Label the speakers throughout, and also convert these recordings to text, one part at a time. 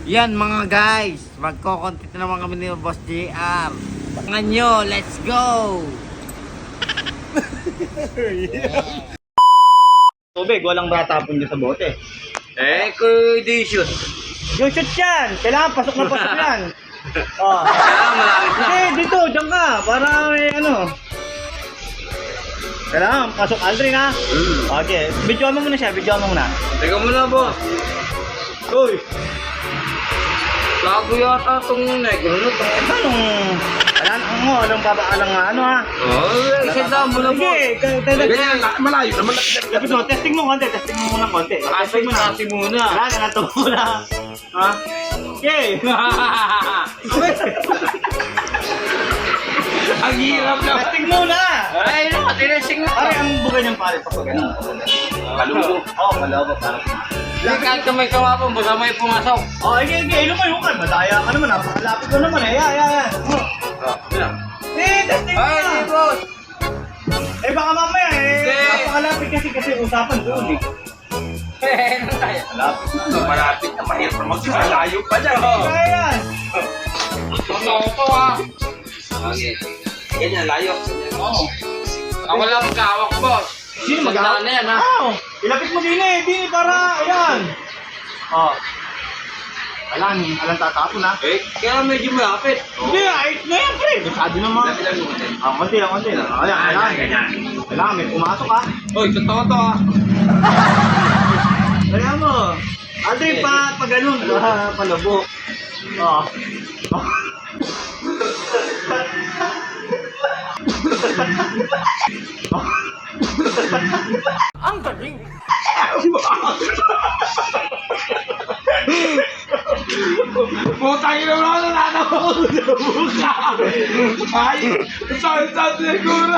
Speaker 1: Yan mga guys, magko-content naman kami ni Boss JR. Tangan nyo, let's go!
Speaker 2: Tubig, walang batapon dyan sa bote.
Speaker 1: Di shoot.
Speaker 2: Yung shoot yan! Kailangan pasok na pasok yan! Oh.
Speaker 1: Kailangan malapit na.
Speaker 2: Okay, dito, dyan ka. Para may ano. Kailangan pasok Aldrin ha. Okay, videoan mo muna siya, videoan mo muna.
Speaker 1: Teka muna boss.
Speaker 2: Uy!
Speaker 1: Lago yata itong negro no.
Speaker 2: Anong babaalang nga ano ha?
Speaker 1: Isa daan mo na boss.
Speaker 2: Sige,
Speaker 3: Malayo naman.
Speaker 2: lapit mo, testing mo konti, testing mo muna konti. Testing mo na.
Speaker 1: Kasi muna.
Speaker 2: Wala, nangatong mo na. Ha? Okay!
Speaker 1: Ang hirap na.
Speaker 2: Testing muna!
Speaker 1: Ay, no, tinesing mo.
Speaker 2: Pare, ang bugay niyang pare pa pag ano.
Speaker 3: Kalubo.
Speaker 2: Oo, kalawa pare.
Speaker 1: Kahit kamay kamapon, basta may pumasok.
Speaker 2: Oh, inom mo yung kan. Madaya ka naman, napakalapit ko naman eh. Yan. Testing mo
Speaker 1: Ay,
Speaker 2: na!
Speaker 1: boss.
Speaker 2: Baka mamaya
Speaker 1: Hindi.
Speaker 2: napakalapit kasi usapan doon eh.
Speaker 1: Ano tayo?
Speaker 3: Malapit na, mahirap na magsimalayo pa dyan.
Speaker 2: Kaya yan!
Speaker 1: Totoo ah. Okay.
Speaker 3: Ganyan, layo.
Speaker 2: Oo.
Speaker 1: Ako lang magkahawak, boss.
Speaker 2: Sino
Speaker 1: Magdaan na yan, ha?
Speaker 2: Oo. Ilapit mo din eh, para, ayan. Oh. Alang tatapon ha.
Speaker 1: Kaya medyo malapit.
Speaker 2: Hindi, ayos na yan pre. Masyado naman. Konti. Ayan. Kailangan may pumasok ha.
Speaker 1: Uy, totoo to ah.
Speaker 2: Kaya mo. Aldrin pa ganun. Palabo. Oo.
Speaker 1: Ang galing.
Speaker 3: Putang ina mo na nanakaw sa mukha. Ay, saan siguro.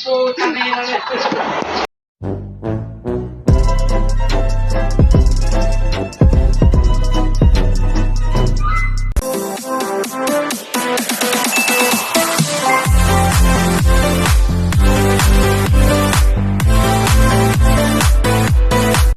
Speaker 1: Putang ina.